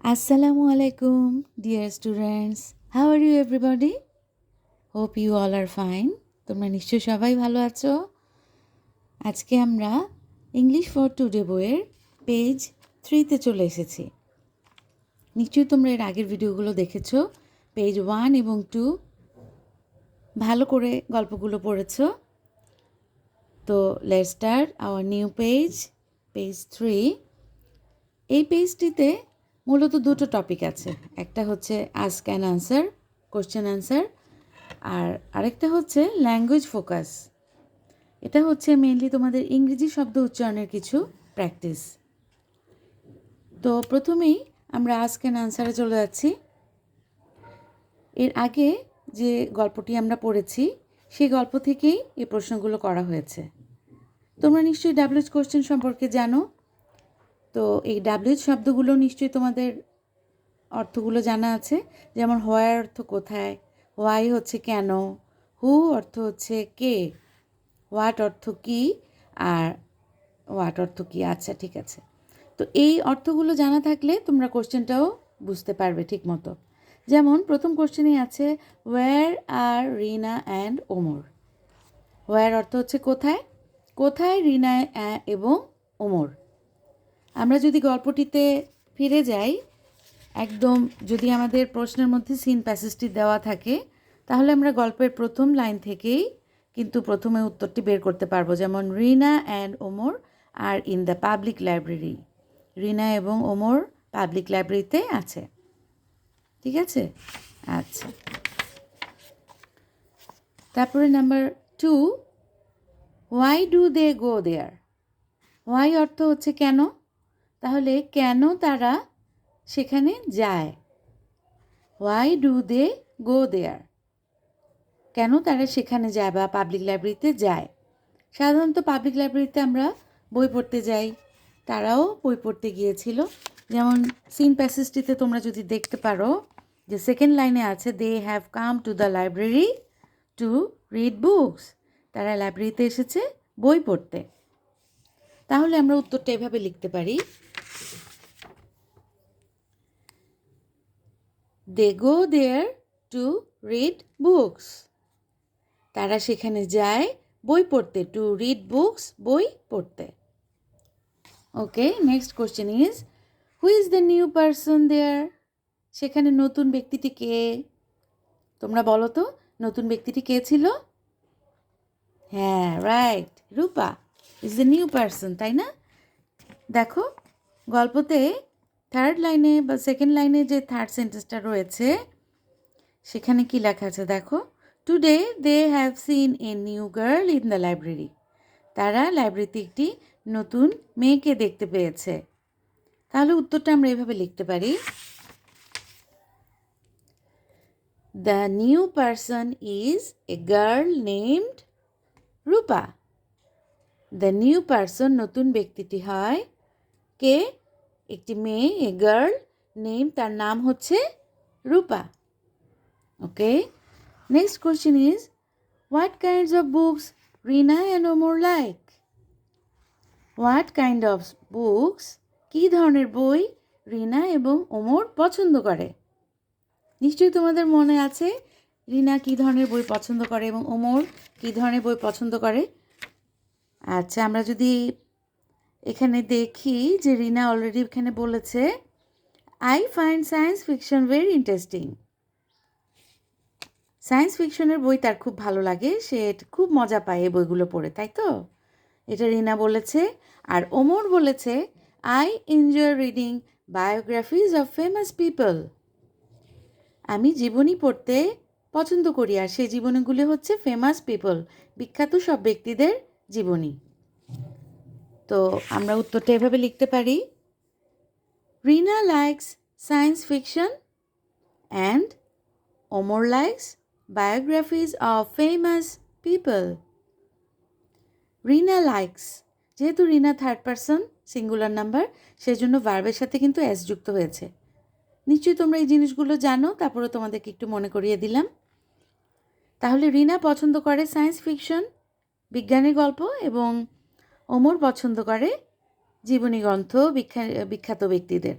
Assalamu alaikum, dear students. How are you everybody? Hope you all are fine. তোমরা নিশ্চয়ই সবাই ভালো আছো। আজকে আমরা ইংলিশ ফর টুডে বইয়ের পেজ 3তে চলে এসেছি। নিশ্চয়ই তোমরা এর আগের ভিডিওগুলো দেখেছো। পেজ 1 এবং 2 ভালো করে গল্পগুলো পড়েছো। তো let's start our new page, page 3। এই পেজটিতে মূলত দুটো টপিক আছে। একটা হচ্ছে ask and answer, question answer, আর আরেকটা হচ্ছে ল্যাঙ্গুয়েজ ফোকাস। এটা হচ্ছে মেইনলি তোমাদের ইংরেজি শব্দ উচ্চারণের কিছু প্র্যাকটিস। তো প্রথমেই আমরা আস্ক অ্যান্ড আনসারে চলে যাচ্ছি। এর আগে যে গল্পটি আমরা পড়েছি সেই গল্প থেকেই এই প্রশ্নগুলো করা হয়েছে। তোমরা নিশ্চয়ই ডাব্লিউএইচ কোশ্চেন সম্পর্কে জানো। তো এই ডাব্লিউএইচ শব্দগুলো নিশ্চয়ই তোমাদের অর্থগুলো জানা আছে। যেমন হোয়ার অর্থ কোথায়, হোয়াই হচ্ছে কেন, হু অর্থ হচ্ছে কে, হোয়াট অর্থ কি, আর হোয়াট অর্থ কি। আচ্ছা, ঠিক আছে। তো এই অর্থগুলো জানা থাকলে তোমরা কোশ্চেনটাও বুঝতে পারবে ঠিক মতো। যেমন প্রথম কোশ্চেনই আছে where are Rina and Omar. Where অর্থ হচ্ছে কোথায়, কোথায় রিনা এবং ওমর। আমরা যদি গল্পটিতে ফিরে যাই, একদম যদি আমাদের প্রশ্নের মধ্যে সিন প্যাসেজটি দেওয়া থাকে, তাহলে আমরা গল্পের প্রথম লাইন থেকেই কিন্তু প্রথমে উত্তরটি বের করতে পারবো। যেমন Rina and Omar are in the public library. Rina এবং ওমর পাবলিক লাইব্রেরিতে আছে। ঠিক আছে, আচ্ছা। তারপরে number 2, why do they go there. Why অর্থ হচ্ছে কেন, তাহলে কেন তারা সেখানে যায়। হোয়াই ডু দে গো দেয়ার, কেন তারা সেখানে যায় বা পাবলিক লাইব্রেরিতে যায়। সাধারণত পাবলিক লাইব্রেরিতে আমরা বই পড়তে যাই, তারাও বই পড়তে গিয়েছিল। যেমন সিন প্যাসেজটিতে তোমরা যদি দেখতে পারো যে সেকেন্ড লাইনে আছে they have come to the library to read books. তারা লাইব্রেরিতে এসেছে বই পড়তে। তাহলে আমরা উত্তরটা এভাবে লিখতে পারি, দে go there to read books. তারা সেখানে যায় বই পড়তে, টু রিড বুকস, বই পড়তে। Okay, next question is who is the new person there. সেখানে নতুন ব্যক্তিটি কে? তোমরা বলো তো, নতুন ব্যক্তিটি কে ছিল? হ্যাঁ, right, Rupa is the new person, তাই না? দেখো গল্পতে থার্ড লাইনে বা সেকেন্ড লাইনে যে থার্ড সেন্টেন্সটা রয়েছে সেখানে কি লেখা আছে দেখো, today they have seen a new girl in the library. তারা লাইব্রেরিতে একটি নতুন মেয়েকে দেখতে পেয়েছে। তাহলে উত্তরটা আমরা এভাবে লিখতে পারি, the new person is a girl named Rupa. The new person, নতুন ব্যক্তিটি হয় কে? একটি মেয়ে, এ গার্ল নেম, তার নাম হচ্ছে Rupa. Okay, next question is what kinds of books Rina and Omar like. What kind of books, কী ধরনের বই রিনা এবং ওমর পছন্দ করে। নিশ্চয়ই তোমাদের মনে আছে রিনা কী ধরনের বই পছন্দ করে এবং ওমর কী ধরনের বই পছন্দ করে। আচ্ছা, আমরা যদি এখানে দেখি যে রিনা অলরেডি এখানে বলেছে I find science fiction very interesting. Science ফিকশনের বই তার খুব ভালো লাগে, সে খুব মজা পায় এই বইগুলো পড়ে, তাই তো? এটা রিনা বলেছে। আর ওমর বলেছে I enjoy reading biographies of famous people. আমি জীবনী পড়তে পছন্দ করি, আর সেই জীবনীগুলি হচ্ছে ফেমাস পিপল, বিখ্যাত সব ব্যক্তিদের জীবনী। তো আমরা উত্তরটা এভাবে লিখতে পারি, Rina likes science fiction and Omar likes biographies of famous people. Rina likes, যেহেতু Rina third person singular number, সেজন্য ভার্বের সাথে কিন্তু এস যুক্ত হয়েছে। নিশ্চয়ই তোমরা এই জিনিসগুলো জানো, তারপরে তোমাদেরকে একটু মনে করিয়ে দিলাম। তাহলে রিনা পছন্দ করে সায়েন্স ফিকশন, বিজ্ঞানের গল্প, এবং ওমর পছন্দ করে জীবনী গ্রন্থ, বিখ্যাত ব্যক্তিদের।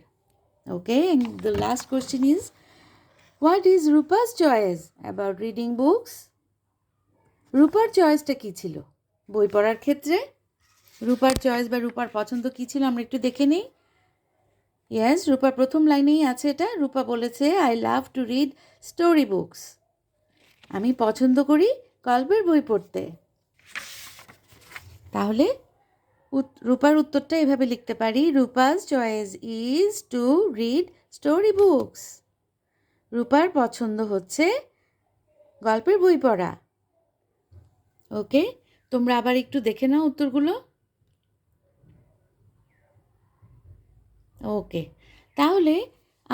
Okay, and the last question is, what is Rupa's choice about reading books? রূপার চয়েসটা কী ছিল বই পড়ার ক্ষেত্রে? রূপার চয়েস বা রূপার পছন্দ কী ছিল আমরা একটু দেখে নিই। ইয়েস, রূপার প্রথম লাইনেই আছে এটা। রূপা বলেছে, I love to read story books. আমি পছন্দ করি গল্পের বই পড়তে। তাহলে রূপার উত্তরটা এভাবে লিখতে পারি, Rupa's choice is to read story books. রূপার পছন্দ হচ্ছে গল্পের বই পড়া। ওকে, তোমরা আবার একটু দেখে নাও উত্তরগুলো। ওকে, তাহলে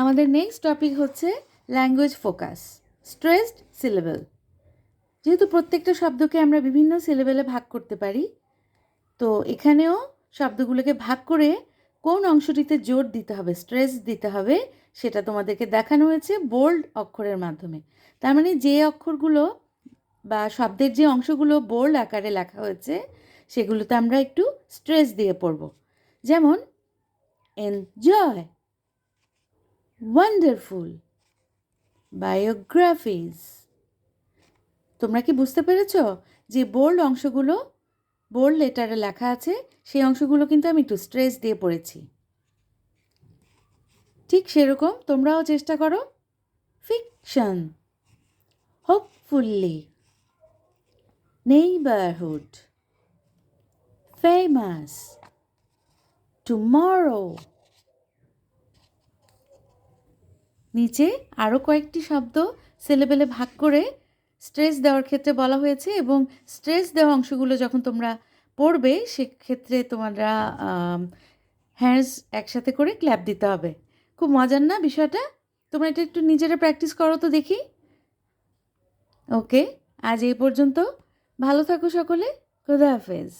আমাদের নেক্সট টপিক হচ্ছে ল্যাঙ্গুয়েজ ফোকাস, স্ট্রেসড সিলেবল। যেহেতু প্রত্যেকটা শব্দকে আমরা বিভিন্ন সিলেবেলে ভাগ করতে পারি, তো এখানেও শব্দগুলোকে ভাগ করে কোন অংশটিতে জোর দিতে হবে, স্ট্রেস দিতে হবে, সেটা তোমাদেরকে দেখানো হয়েছে বোল্ড অক্ষরের মাধ্যমে। তার মানে যে অক্ষরগুলো বা শব্দের যে অংশগুলো বোল্ড আকারে লেখা হয়েছে সেগুলোতে আমরা একটু স্ট্রেস দিয়ে পড়ব। যেমন এনজয়, ওয়ান্ডারফুল, বায়োগ্রাফিজ। তোমরা কি বুঝতে পেরেছ যে বোল্ড অংশগুলো বোল্ড লেটারে লেখা আছে, সেই অংশগুলো কিন্তু আমি একটু স্ট্রেস দিয়ে পড়েছি। ঠিক সেরকম তোমরাও চেষ্টা করো। Fiction, hopefully, neighbourhood, famous, tomorrow. নিচে আরও কয়েকটি শব্দ সিলেবেলে ভাগ করে স্ট্রেস দেওয়ার ক্ষেত্রে বলা হয়েছে, এবং স্ট্রেস দেওয়া অংশগুলো যখন তোমরা পড়বে সেক্ষেত্রে তোমরা হ্যান্ডস একসাথে করে ক্ল্যাপ দিতে হবে। খুব মজার না বিষয়টা? তোমরা এটা একটু নিজেরা প্র্যাকটিস করো তো দেখি। ওকে, আজ এই পর্যন্ত। ভালো থাকো সকলে। খুদা হাফেজ।